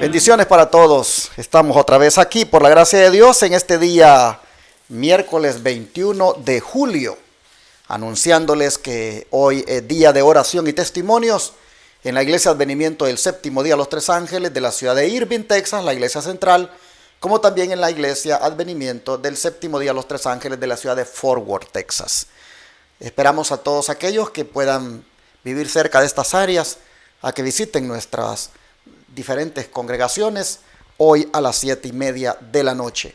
Bendiciones para todos. Estamos otra vez aquí por la gracia de Dios en este día miércoles 21 de julio, anunciándoles que hoy es día de oración y testimonios en la Iglesia Advenimiento del Séptimo Día de los Tres Ángeles de la ciudad de Irving, Texas, la iglesia central, como también en la Iglesia Advenimiento del Séptimo Día de los Tres Ángeles de la ciudad de Fort Worth, Texas. Esperamos a todos aquellos que puedan vivir cerca de estas áreas a que visiten nuestras diferentes congregaciones hoy a las 7:30 de la noche.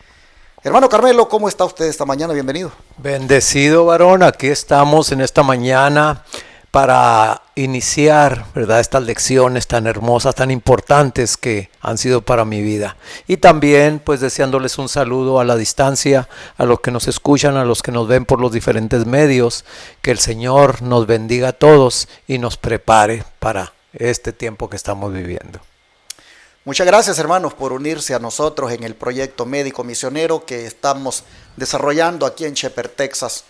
Hermano Carmelo, ¿cómo está usted esta mañana? Bienvenido. Bendecido varón, aquí estamos en esta mañana para iniciar, ¿verdad?, estas lecciones tan hermosas, tan importantes que han sido para mi vida. Y también pues deseándoles un saludo a la distancia, a los que nos escuchan, a los que nos ven por los diferentes medios, que el Señor nos bendiga a todos y nos prepare para este tiempo que estamos viviendo. Muchas gracias, hermanos, por unirse a nosotros en el proyecto médico misionero que estamos desarrollando aquí en Shepherd, Texas.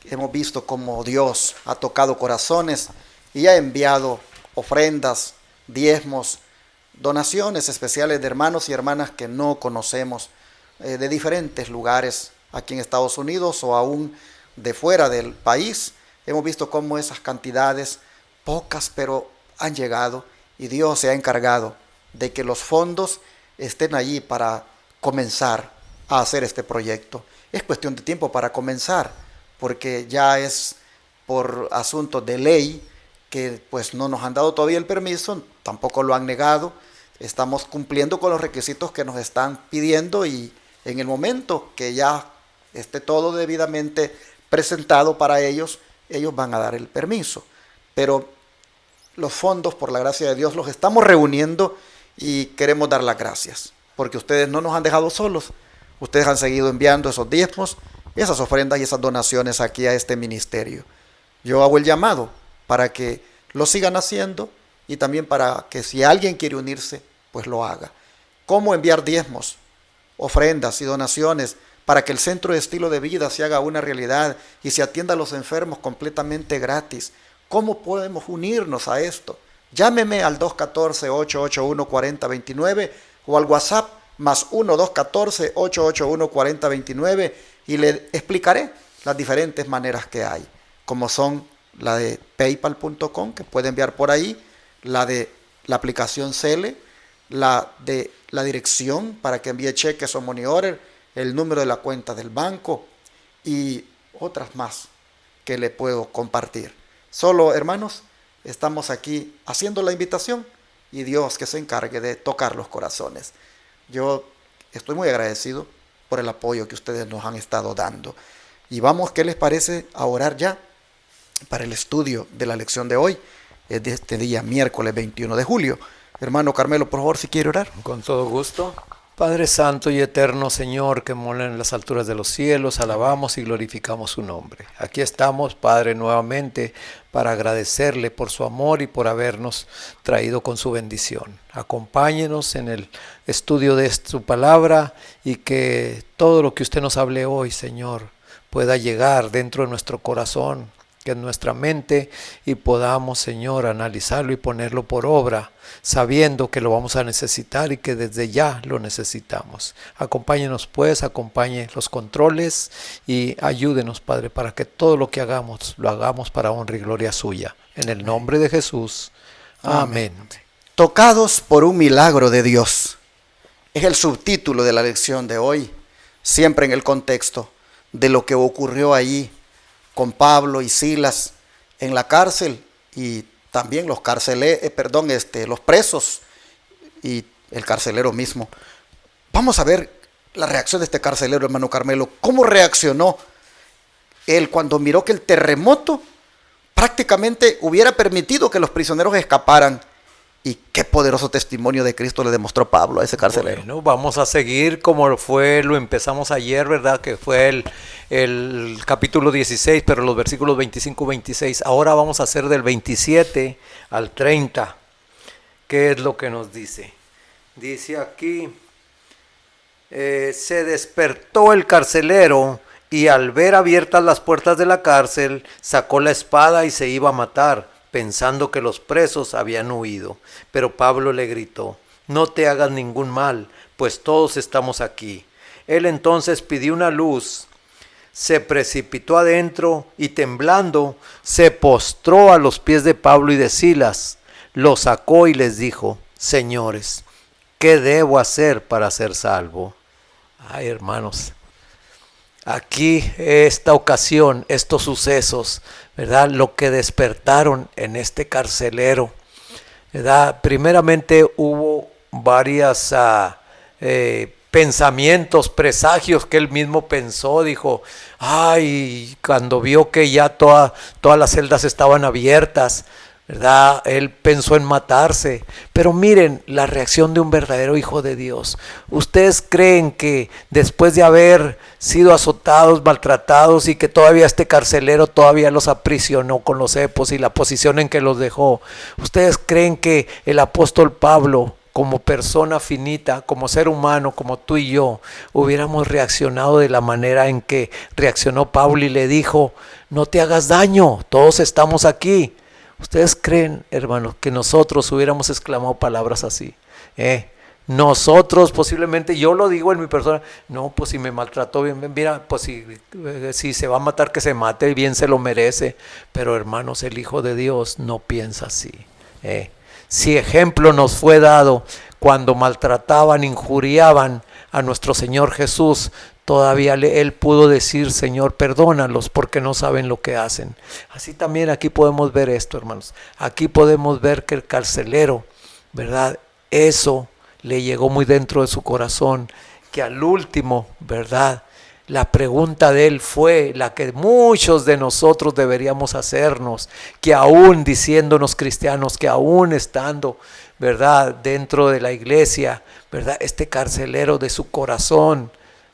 Hemos visto cómo Dios ha tocado corazones y ha enviado ofrendas, diezmos, donaciones especiales de hermanos y hermanas que no conocemos de diferentes lugares aquí en Estados Unidos o aún de fuera del país. Hemos visto cómo esas cantidades, pocas, pero han llegado. Y Dios se ha encargado de que los fondos estén allí para comenzar a hacer este proyecto. Es cuestión de tiempo para comenzar, porque ya es por asuntos de ley que pues no nos han dado todavía el permiso, tampoco lo han negado. Estamos cumpliendo con los requisitos que nos están pidiendo y en el momento que ya esté todo debidamente presentado para ellos, ellos van a dar el permiso. Pero los fondos, por la gracia de Dios, los estamos reuniendo y queremos dar las gracias, porque ustedes no nos han dejado solos. Ustedes han seguido enviando esos diezmos, esas ofrendas y esas donaciones aquí a este ministerio. Yo hago el llamado para que lo sigan haciendo y también para que si alguien quiere unirse, pues lo haga. ¿Cómo enviar diezmos, ofrendas y donaciones para que el centro de estilo de vida se haga una realidad y se atienda a los enfermos completamente gratis? ¿Cómo podemos unirnos a esto? Llámeme al 214-881-4029 o al WhatsApp más 1-214-881-4029 y le explicaré las diferentes maneras que hay, como son la de paypal.com, que puede enviar por ahí, la de la aplicación Cele, la de la dirección para que envíe cheques o money order, el número de la cuenta del banco y otras más que le puedo compartir. Solo, hermanos, estamos aquí haciendo la invitación y Dios que se encargue de tocar los corazones. Yo estoy muy agradecido por el apoyo que ustedes nos han estado dando. Y vamos, ¿qué les parece a orar ya para el estudio de la lección de hoy, de este día miércoles 21 de julio? Hermano Carmelo, por favor, si quiere orar. Con todo gusto. Padre Santo y Eterno Señor, que mora en las alturas de los cielos, alabamos y glorificamos su nombre. Aquí estamos, Padre, nuevamente para agradecerle por su amor y por habernos traído con su bendición. Acompáñenos en el estudio de su palabra y que todo lo que usted nos hable hoy, Señor, pueda llegar dentro de nuestro corazón, que en nuestra mente, y podamos, Señor, analizarlo y ponerlo por obra, sabiendo que lo vamos a necesitar y que desde ya lo necesitamos. Acompáñenos pues, acompañe los controles y ayúdenos, Padre, para que todo lo que hagamos, lo hagamos para honra y gloria suya. En el nombre de Jesús. Amén. Tocados por un milagro de Dios. Es el subtítulo de la lección de hoy, siempre en el contexto de lo que ocurrió allí con Pablo y Silas en la cárcel y también los presos y el carcelero mismo. Vamos a ver la reacción de este carcelero, hermano Carmelo. ¿Cómo reaccionó él cuando miró que el terremoto prácticamente hubiera permitido que los prisioneros escaparan? Y qué poderoso testimonio de Cristo le demostró Pablo a ese carcelero. Bueno, vamos a seguir como lo empezamos ayer, ¿verdad? Que fue el capítulo 16, pero los versículos 25 y 26. Ahora vamos a hacer del 27 al 30. ¿Qué es lo que nos dice? Dice aquí, se despertó el carcelero y al ver abiertas las puertas de la cárcel, sacó la espada y se iba a matar, pensando que los presos habían huido. Pero Pablo le gritó: no te hagas ningún mal, pues todos estamos aquí. Él entonces pidió una luz, se precipitó adentro y temblando se postró a los pies de Pablo y de Silas. Lo sacó y les dijo: señores, ¿qué debo hacer para ser salvo? Ay, hermanos, aquí esta ocasión, estos sucesos, ¿verdad? Lo que despertaron en este carcelero, ¿verdad? Primeramente hubo varias pensamientos, presagios que él mismo pensó. Dijo: ay, cuando vio que ya todas las celdas estaban abiertas, ¿verdad? Él pensó en matarse. Pero miren la reacción de un verdadero hijo de Dios. ¿Ustedes creen que después de haber sido azotados, maltratados, y que todavía este carcelero todavía los aprisionó con los cepos y la posición en que los dejó, ustedes creen que el apóstol Pablo, como persona finita, como ser humano, como tú y yo, hubiéramos reaccionado de la manera en que reaccionó Pablo y le dijo: no te hagas daño, todos estamos aquí? ¿Ustedes creen, hermanos, que nosotros hubiéramos exclamado palabras así? Nosotros posiblemente, yo lo digo en mi persona: no, pues si me maltrató bien, mira, pues si se va a matar, que se mate, bien se lo merece. Pero hermanos, el Hijo de Dios no piensa así. Si ejemplo nos fue dado cuando maltrataban, injuriaban a nuestro Señor Jesús, todavía Él pudo decir: Señor, perdónalos porque no saben lo que hacen. Así también aquí podemos ver esto, hermanos. Aquí podemos ver que el carcelero, ¿verdad? Eso le llegó muy dentro de su corazón, que al último, ¿verdad?, la pregunta de él fue la que muchos de nosotros deberíamos hacernos, que aún diciéndonos cristianos, que aún estando, ¿verdad?, dentro de la iglesia, ¿verdad?, este carcelero de su corazón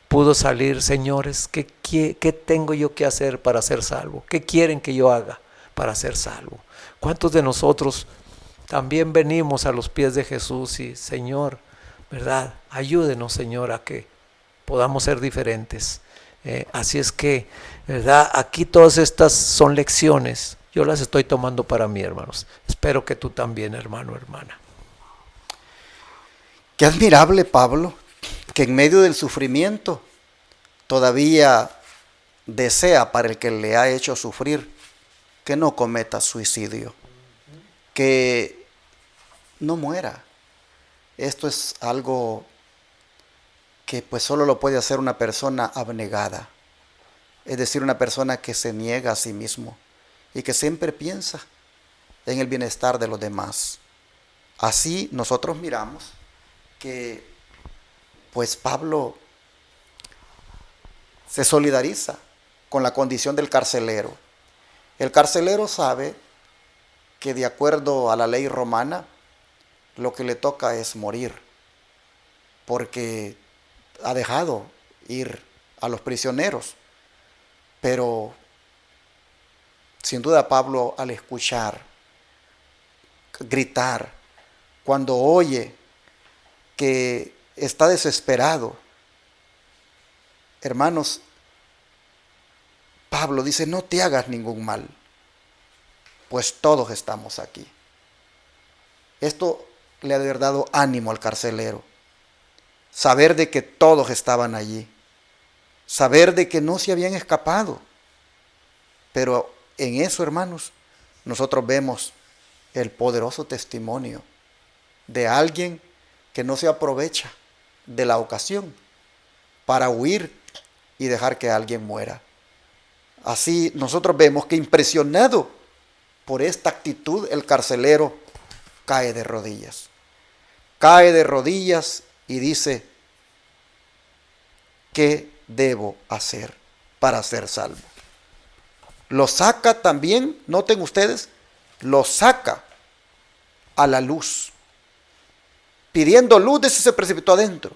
pudo salir: señores, ¿qué tengo yo que hacer para ser salvo? ¿Qué quieren que yo haga para ser salvo? ¿Cuántos de nosotros también venimos a los pies de Jesús y: Señor, ¿verdad?, ayúdenos, Señor, a que podamos ser diferentes? Así es que, ¿verdad?, aquí todas estas son lecciones. Yo las estoy tomando para mí, hermanos. Espero que tú también, hermano, hermana. Qué admirable Pablo, que en medio del sufrimiento todavía desea para el que le ha hecho sufrir que no cometa suicidio, que no muera. Esto es algo que pues solo lo puede hacer una persona abnegada, es decir, una persona que se niega a sí mismo y que siempre piensa en el bienestar de los demás. Así nosotros miramos que pues Pablo se solidariza con la condición del carcelero. El carcelero sabe que de acuerdo a la ley romana, lo que le toca es morir, porque ha dejado ir a los prisioneros. Pero sin duda Pablo, al escuchar, gritar, cuando oye que está desesperado, hermanos, Pablo dice: no te hagas ningún mal, pues todos estamos aquí. Esto le ha de haber dado ánimo al carcelero, saber de que todos estaban allí, saber de que no se habían escapado. Pero en eso, hermanos, nosotros vemos el poderoso testimonio de alguien que no se aprovecha de la ocasión para huir y dejar que alguien muera. Así nosotros vemos que, impresionado por esta actitud, el carcelero cae de rodillas. Cae de rodillas y dice: ¿qué debo hacer para ser salvo? Lo saca también, noten ustedes, lo saca a la luz. Pidiendo luz, se precipitó adentro.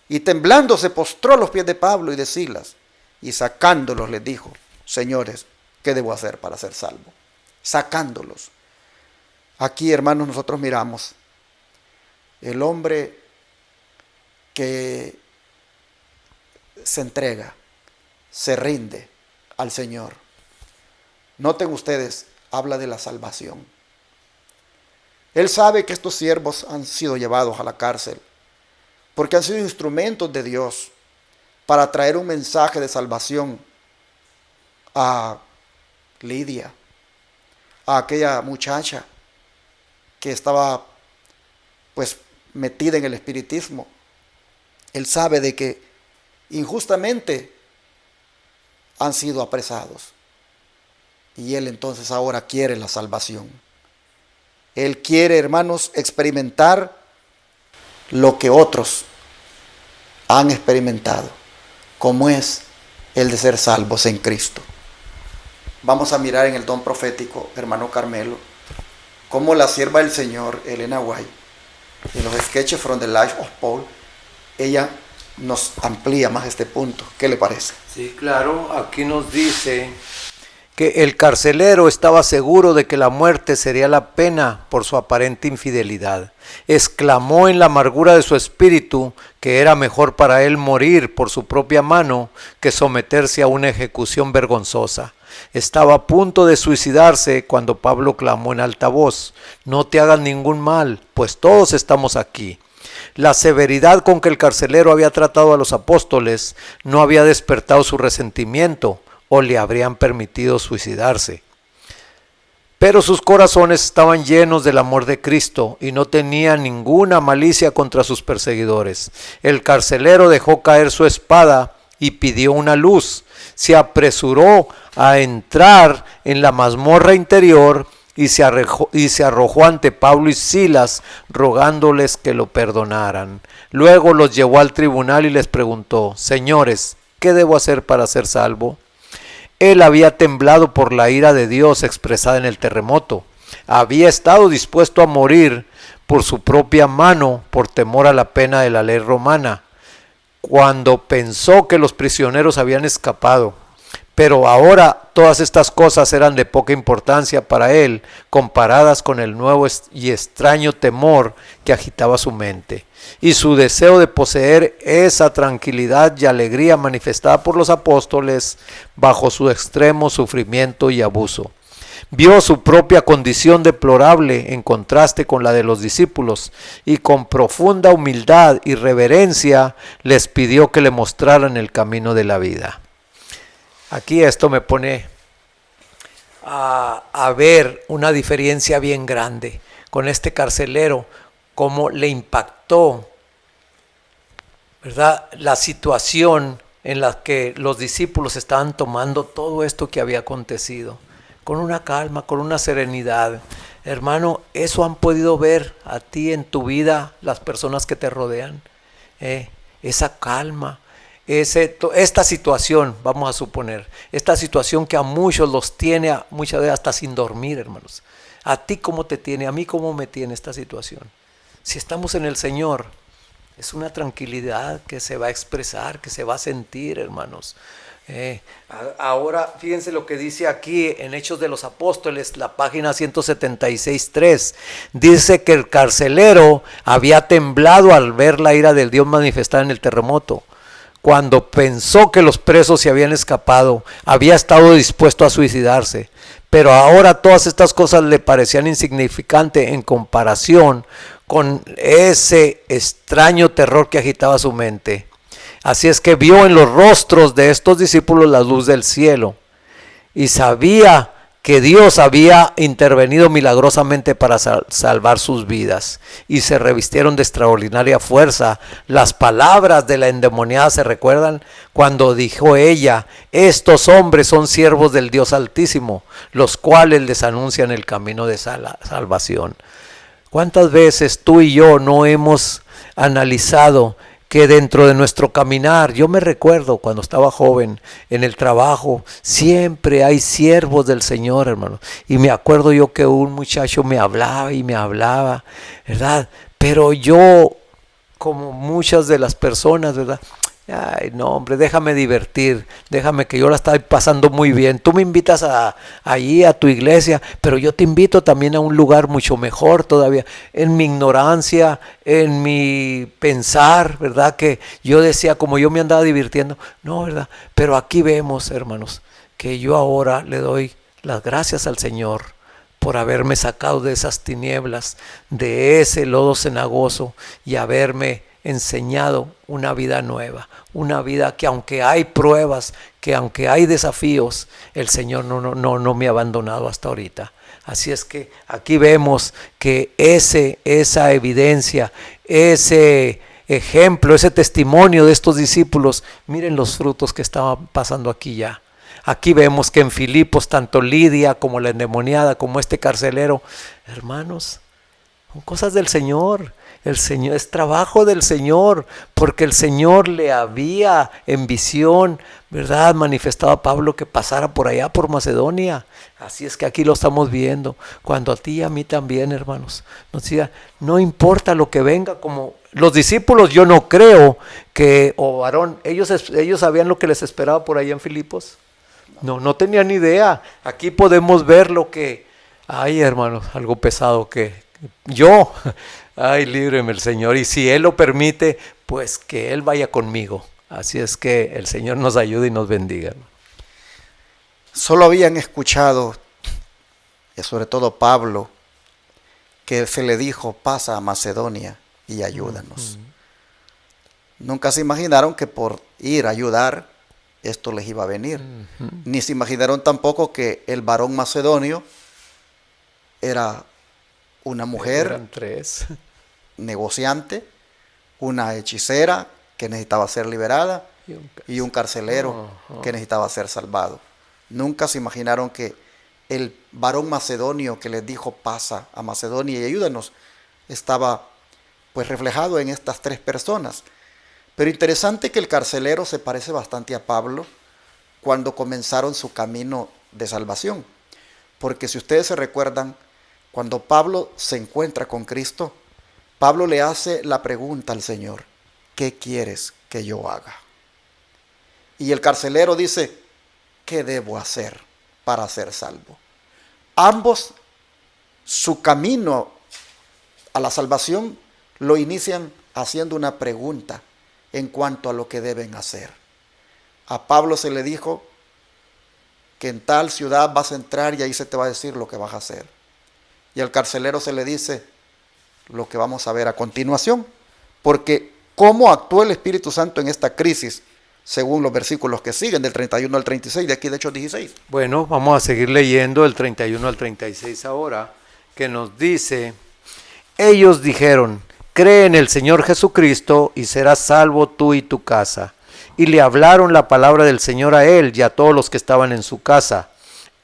Y temblando se postró a los pies de Pablo y de Silas. Y sacándolos les dijo: señores, ¿qué debo hacer para ser salvo? Sacándolos. Aquí, hermanos, nosotros miramos el hombre que se entrega, se rinde al Señor. Noten ustedes, habla de la salvación. Él sabe que estos siervos han sido llevados a la cárcel porque han sido instrumentos de Dios para traer un mensaje de salvación a Lidia, a aquella muchacha que estaba pues metida en el espiritismo. Él sabe de que injustamente han sido apresados y él entonces ahora quiere la salvación. Él quiere, hermanos, experimentar lo que otros han experimentado, como es el de ser salvos en Cristo. Vamos a mirar en el don profético, hermano Carmelo, cómo la sierva del Señor, Elena White, en los sketches from the life of Paul, ella nos amplía más este punto. ¿Qué le parece? Sí, claro, aquí nos dice que el carcelero estaba seguro de que la muerte sería la pena por su aparente infidelidad. Exclamó en la amargura de su espíritu que era mejor para él morir por su propia mano que someterse a una ejecución vergonzosa. Estaba a punto de suicidarse cuando Pablo clamó en alta voz: no te hagas ningún mal, pues todos estamos aquí. La severidad con que el carcelero había tratado a los apóstoles no había despertado su resentimiento o le habrían permitido suicidarse. Pero sus corazones estaban llenos del amor de Cristo y no tenían ninguna malicia contra sus perseguidores. El carcelero dejó caer su espada y pidió una luz. Se apresuró a entrar en la mazmorra interior y se arrojó ante Pablo y Silas, rogándoles que lo perdonaran. Luego los llevó al tribunal y les preguntó: señores, ¿qué debo hacer para ser salvo? Él había temblado por la ira de Dios expresada en el terremoto. Había estado dispuesto a morir por su propia mano por temor a la pena de la ley romana, cuando pensó que los prisioneros habían escapado. Pero ahora todas estas cosas eran de poca importancia para él, comparadas con el nuevo y extraño temor que agitaba su mente, y su deseo de poseer esa tranquilidad y alegría manifestada por los apóstoles bajo su extremo sufrimiento y abuso. Vio su propia condición deplorable en contraste con la de los discípulos, y con profunda humildad y reverencia les pidió que le mostraran el camino de la vida. Aquí esto me pone a ver una diferencia bien grande con este carcelero, cómo le impactó, ¿verdad?, la situación en la que los discípulos estaban tomando todo esto que había acontecido, con una calma, con una serenidad. Hermano, eso han podido ver a ti en tu vida las personas que te rodean, esa calma. Esta situación, vamos a suponer, esta situación que a muchos los tiene muchas veces hasta sin dormir, hermanos. ¿A ti cómo te tiene? ¿A mí cómo me tiene esta situación? Si estamos en el Señor, es una tranquilidad que se va a expresar, que se va a sentir, hermanos. Ahora, fíjense lo que dice aquí en Hechos de los Apóstoles, la página 176.3. Dice que el carcelero había temblado al ver la ira del Dios manifestada en el terremoto. Cuando pensó que los presos se habían escapado, había estado dispuesto a suicidarse. Pero ahora todas estas cosas le parecían insignificantes en comparación con ese extraño terror que agitaba su mente. Así es que vio en los rostros de estos discípulos la luz del cielo y sabía que Dios había intervenido milagrosamente para salvar sus vidas, y se revistieron de extraordinaria fuerza. Las palabras de la endemoniada, ¿se recuerdan? Cuando dijo ella: estos hombres son siervos del Dios Altísimo, los cuales les anuncian el camino de salvación. ¿Cuántas veces tú y yo no hemos analizado que dentro de nuestro caminar, yo me recuerdo cuando estaba joven, en el trabajo, siempre hay siervos del Señor, hermano? Y me acuerdo yo que un muchacho me hablaba y me hablaba, ¿verdad? Pero yo, como muchas de las personas, ¿verdad? Ay, no, hombre, déjame divertir, déjame, que yo la estoy pasando muy bien. Tú me invitas allí a tu iglesia, pero yo te invito también a un lugar mucho mejor todavía. En mi ignorancia, en mi pensar, ¿verdad?, que yo decía, como yo me andaba divirtiendo, no, ¿verdad? Pero aquí vemos, hermanos, que yo ahora le doy las gracias al Señor por haberme sacado de esas tinieblas, de ese lodo cenagoso y haberme enseñado una vida nueva, una vida que aunque hay pruebas, que aunque hay desafíos, el Señor no me ha abandonado hasta ahorita. Así es que aquí vemos que esa evidencia, ese ejemplo, ese testimonio de estos discípulos, miren los frutos que estaban pasando aquí ya. Aquí vemos que en Filipos tanto Lidia como la endemoniada como este carcelero, hermanos, son cosas del Señor. El Señor es trabajo del Señor, porque el Señor le había en visión, ¿verdad?, manifestado a Pablo que pasara por allá por Macedonia. Así es que aquí lo estamos viendo. Cuando a ti y a mí también, hermanos, nos diga, no importa lo que venga, como los discípulos, yo no creo que, varón, ellos sabían lo que les esperaba por allá en Filipos. No tenían ni idea. Aquí podemos ver lo que, ay, hermanos, algo pesado que yo, ay, líbreme el Señor, y si Él lo permite, pues que Él vaya conmigo. Así es que el Señor nos ayude y nos bendiga. Solo habían escuchado, sobre todo Pablo, que se le dijo, pasa a Macedonia y ayúdanos. Nunca se imaginaron que por ir a ayudar, esto les iba a venir. Ni se imaginaron tampoco que el varón macedonio era una mujer, eran 3, negociante, una hechicera que necesitaba ser liberada y un carcelero que necesitaba ser salvado. Nunca se imaginaron que el varón macedonio que les dijo pasa a Macedonia y ayúdanos estaba pues reflejado en estas 3 personas. Pero interesante que el carcelero se parece bastante a Pablo cuando comenzaron su camino de salvación, porque si ustedes se recuerdan, cuando Pablo se encuentra con Cristo, Pablo le hace la pregunta al Señor, ¿qué quieres que yo haga? Y el carcelero dice, ¿qué debo hacer para ser salvo? Ambos, su camino a la salvación lo inician haciendo una pregunta en cuanto a lo que deben hacer. A Pablo se le dijo que en tal ciudad vas a entrar y ahí se te va a decir lo que vas a hacer. Y al carcelero se le dice lo que vamos a ver a continuación, porque cómo actuó el Espíritu Santo en esta crisis, según los versículos que siguen, del 31 al 36, de aquí de Hechos 16. Bueno, vamos a seguir leyendo el 31 al 36 ahora, que nos dice, ellos dijeron, cree en el Señor Jesucristo y serás salvo tú y tu casa. Y le hablaron la palabra del Señor a él y a todos los que estaban en su casa.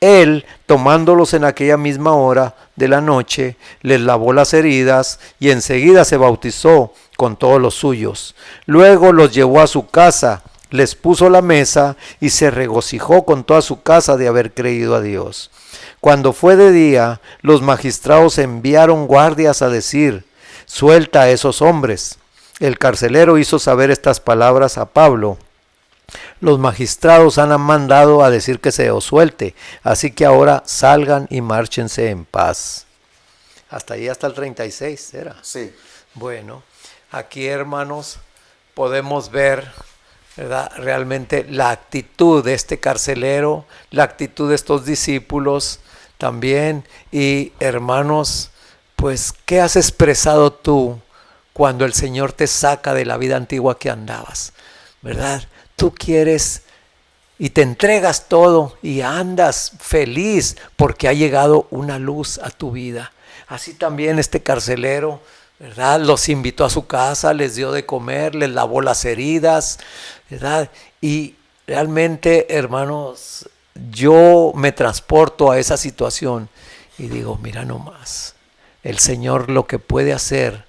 Él, tomándolos en aquella misma hora de la noche, les lavó las heridas y enseguida se bautizó con todos los suyos. Luego los llevó a su casa, les puso la mesa y se regocijó con toda su casa de haber creído a Dios. Cuando fue de día, los magistrados enviaron guardias a decir, suelta a esos hombres. El carcelero hizo saber estas palabras a Pablo. Los magistrados han mandado a decir que se os suelte, así que ahora salgan y márchense en paz. Hasta ahí, hasta el 36, ¿era? Sí. Bueno, aquí, hermanos, podemos ver, ¿verdad?, realmente la actitud de este carcelero, la actitud de estos discípulos también. Y, hermanos, pues, ¿qué has expresado tú cuando el Señor te saca de la vida antigua que andabas? ¿Verdad? Tú quieres y te entregas todo y andas feliz porque ha llegado una luz a tu vida. Así también este carcelero, ¿verdad?, los invitó a su casa, les dio de comer, les lavó las heridas, ¿verdad? Y realmente, hermanos, yo me transporto a esa situación y digo, mira nomás, el Señor lo que puede hacer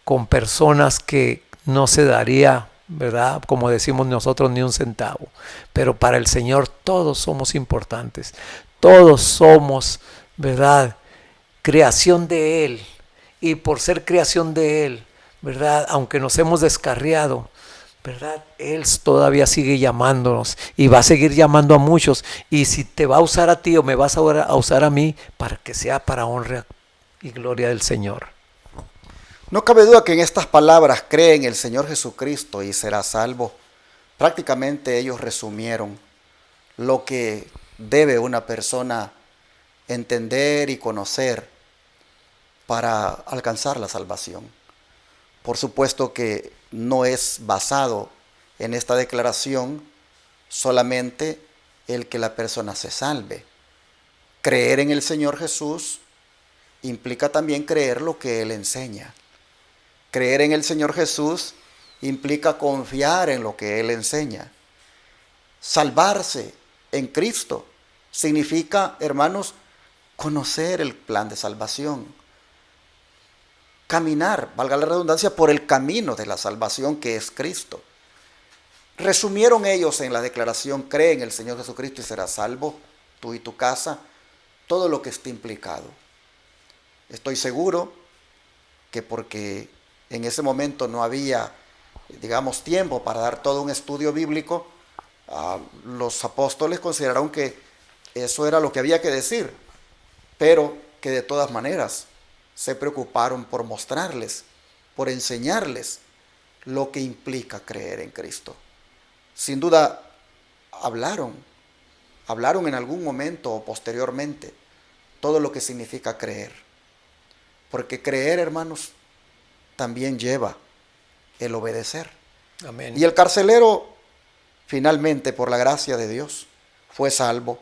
con personas que no se daría, ¿verdad?, como decimos nosotros, ni un centavo. Pero para el Señor todos somos importantes. Todos somos, ¿verdad?, creación de Él. Y por ser creación de Él, ¿verdad?, aunque nos hemos descarriado, ¿verdad?, Él todavía sigue llamándonos y va a seguir llamando a muchos. Y si te va a usar a ti o me vas a usar a mí, para que sea para honra y gloria del Señor. No cabe duda que en estas palabras, cree en el Señor Jesucristo y serás salvo, prácticamente ellos resumieron lo que debe una persona entender y conocer para alcanzar la salvación. Por supuesto que no es basado en esta declaración solamente el que la persona se salve. Creer en el Señor Jesús implica también creer lo que Él enseña. Creer en el Señor Jesús implica confiar en lo que Él enseña. Salvarse en Cristo significa, hermanos, conocer el plan de salvación. Caminar, valga la redundancia, por el camino de la salvación que es Cristo. Resumieron ellos en la declaración: cree en el Señor Jesucristo y serás salvo, tú y tu casa, todo lo que esté implicado. Estoy seguro que porque en ese momento no había, digamos, tiempo para dar todo un estudio bíblico, los apóstoles consideraron que eso era lo que había que decir, pero que de todas maneras se preocuparon por mostrarles, por enseñarles lo que implica creer en Cristo. Sin duda, hablaron en algún momento o posteriormente todo lo que significa creer. Porque creer, hermanos, también lleva el obedecer. Amén. Y el carcelero, finalmente, por la gracia de Dios, fue salvo.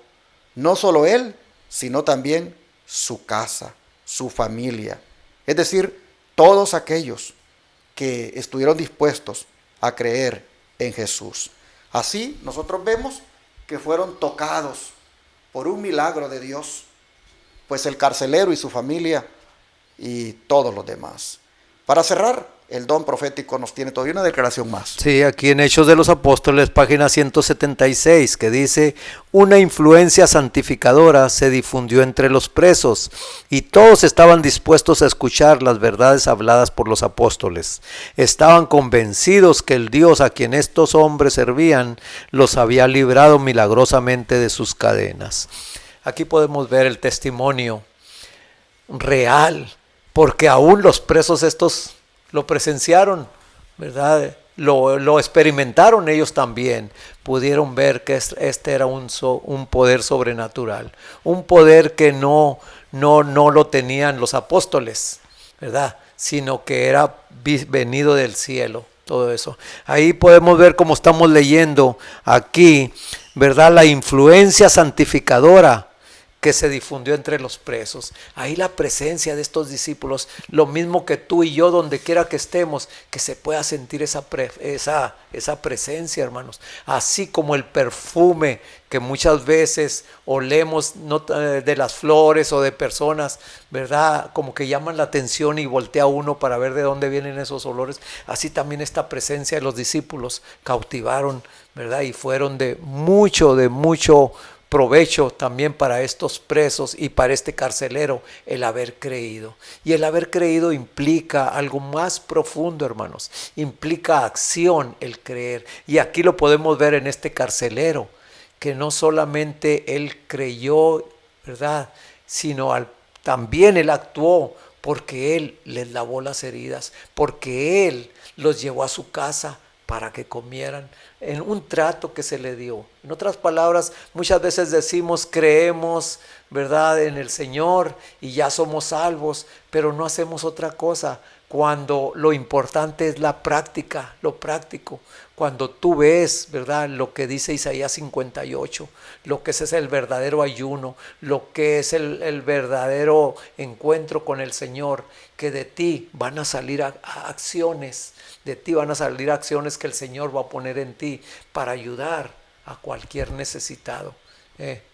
No solo él, sino también su casa, su familia. Es decir, todos aquellos que estuvieron dispuestos a creer en Jesús. Así nosotros vemos que fueron tocados por un milagro de Dios, pues el carcelero y su familia y todos los demás. Para cerrar, el don profético nos tiene todavía una declaración más. Sí, aquí en Hechos de los Apóstoles, página 176, que dice: una influencia santificadora se difundió entre los presos y todos estaban dispuestos a escuchar las verdades habladas por los apóstoles. Estaban convencidos que el Dios a quien estos hombres servían los había librado milagrosamente de sus cadenas. Aquí podemos ver el testimonio real, porque aún los presos estos lo presenciaron, ¿verdad? Lo experimentaron ellos también. Pudieron ver que este era un poder sobrenatural, un poder que no lo tenían los apóstoles, ¿verdad? Sino que era venido del cielo, todo eso. Ahí podemos ver, como estamos leyendo aquí, ¿verdad? La influencia santificadora que se difundió entre los presos. Ahí la presencia de estos discípulos, lo mismo que tú y yo, donde quiera que estemos, que se pueda sentir esa presencia, hermanos. Así como el perfume que muchas veces olemos de las flores o de personas, ¿verdad? Como que llaman la atención y voltea uno para ver de dónde vienen esos olores. Así también esta presencia de los discípulos cautivaron, ¿verdad? Y fueron de mucho provecho también para estos presos y para este carcelero el haber creído. Y el haber creído implica algo más profundo, hermanos. Implica acción el creer. Y aquí lo podemos ver en este carcelero, que no solamente él creyó, ¿verdad? Sino también él actuó, porque él les lavó las heridas, porque él los llevó a su casa para que comieran, en un trato que se le dio. En otras palabras, muchas veces decimos, creemos, ¿verdad?, en el Señor y ya somos salvos, pero no hacemos otra cosa, cuando lo importante es la práctica, lo práctico. Cuando tú ves, ¿verdad?, lo que dice Isaías 58, lo que es el verdadero ayuno, lo que es el verdadero encuentro con el Señor, que de ti van a salir acciones, de ti van a salir acciones que el Señor va a poner en ti para ayudar a cualquier necesitado.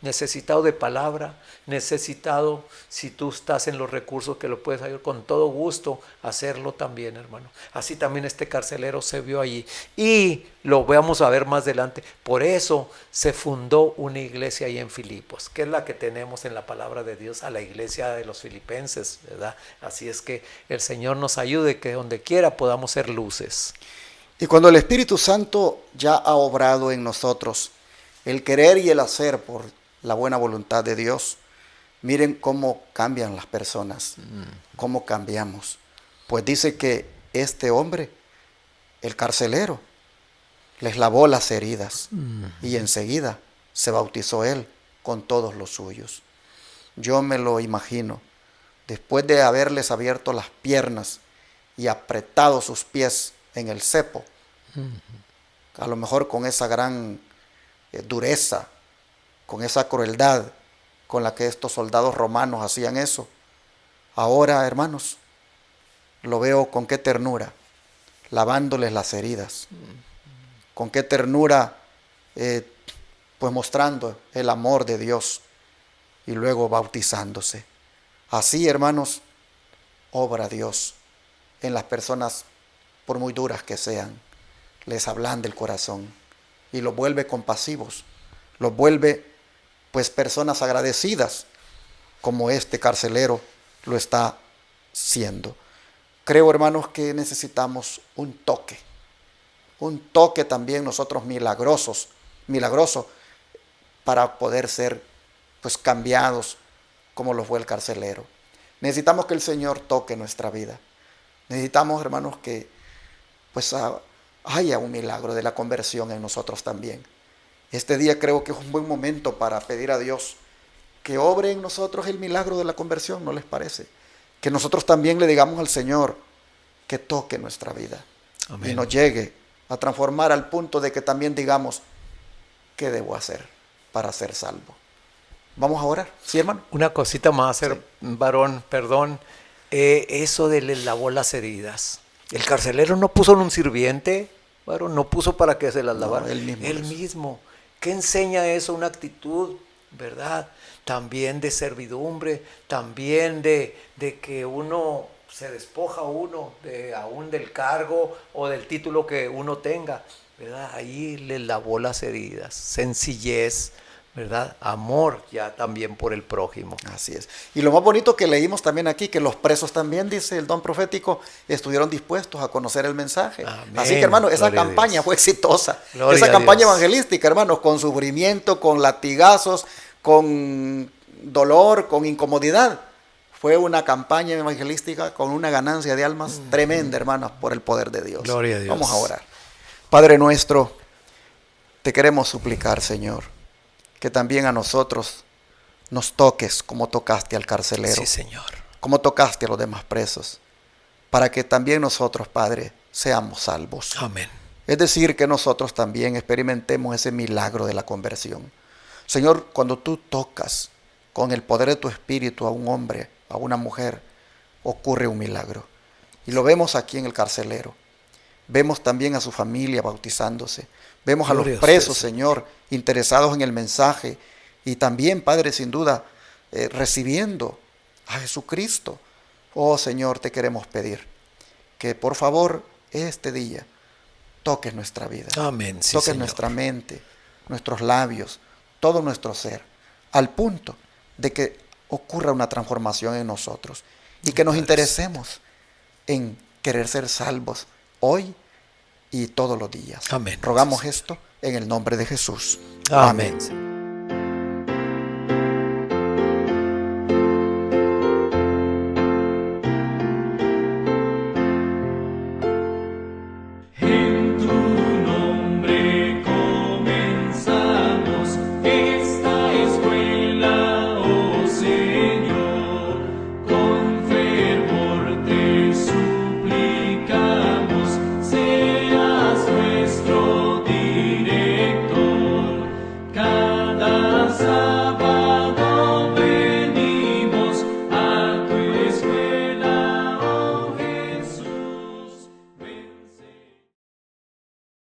Necesitado de palabra, necesitado, si tú estás en los recursos que lo puedes ayudar, con todo gusto hacerlo también, hermano. Así también este carcelero se vio allí y lo vamos a ver más adelante. Por eso se fundó una iglesia ahí en Filipos, que es la que tenemos en la palabra de Dios, a la iglesia de los filipenses, ¿verdad? Así es que el Señor nos ayude, que donde quiera podamos ser luces. Y cuando el Espíritu Santo ya ha obrado en nosotros, el querer y el hacer por la buena voluntad de Dios, miren cómo cambian las personas, cómo cambiamos. Pues dice que este hombre, el carcelero, les lavó las heridas y enseguida se bautizó él con todos los suyos. yo me lo imagino, después de haberles abierto las piernas y apretado sus pies en el cepo, a lo mejor con esa gran dureza, con esa crueldad con la que estos soldados romanos hacían eso. Ahora, hermanos, lo veo con qué ternura, lavándoles las heridas, con qué ternura, pues mostrando el amor de Dios y luego bautizándose. Así, hermanos, obra Dios en las personas, por muy duras que sean, les ablanda el corazón y los vuelve compasivos, los vuelve pues personas agradecidas, como este carcelero lo está siendo. Creo, hermanos, que necesitamos un toque también nosotros milagroso, para poder ser pues cambiados como lo fue el carcelero. Necesitamos que el Señor toque nuestra vida. Necesitamos, hermanos, que pues haya un milagro de la conversión en nosotros también. Este día creo que es un buen momento para pedir a Dios que obre en nosotros el milagro de la conversión, ¿no les parece? Que nosotros también le digamos al Señor que toque nuestra vida. Amén. Y nos llegue a transformar al punto de que también digamos, ¿qué debo hacer para ser salvo? Vamos a orar, ¿sí, hermano? Una cosita más, varón, perdón. Eso de le lavó las heridas. El carcelero no puso en un sirviente, varón, no puso para que se las lavara. No, él mismo. ¿Qué enseña eso? Una actitud, ¿verdad? También de servidumbre, también de que uno se despoja aún del cargo o del título que uno tenga, ¿verdad? Ahí le lavó las heridas, sencillez, ¿verdad? Amor ya también por el prójimo. Así es. Y lo más bonito que leímos también aquí, que los presos también, dice el don profético, estuvieron dispuestos a conocer el mensaje. Amén. Así que, hermano, esa campaña fue exitosa. Esa campaña evangelística, hermanos, con sufrimiento, con latigazos, con dolor, con incomodidad. Fue una campaña evangelística con una ganancia de almas tremenda, hermanos, por el poder de Dios. Gloria a Dios. Vamos a orar. Padre nuestro, te queremos suplicar, Señor, que también a nosotros nos toques como tocaste al carcelero. Sí, Señor. Como tocaste a los demás presos, para que también nosotros, Padre, seamos salvos. Amén. Es decir, que nosotros también experimentemos ese milagro de la conversión. Señor, cuando tú tocas con el poder de tu espíritu a un hombre, a una mujer, ocurre un milagro. Y lo vemos aquí en el carcelero. Vemos también a su familia bautizándose. Vemos a los presos, Señor, interesados en el mensaje. Y también, Padre, sin duda, recibiendo a Jesucristo. Oh, Señor, te queremos pedir que, por favor, este día toques nuestra vida. Amén. Sí, toques Señor. Nuestra mente, nuestros labios, todo nuestro ser, al punto de que ocurra una transformación en nosotros. Y que nos interesemos en querer ser salvos hoy y todos los días. Amén. Rogamos esto en el nombre de Jesús. Amén.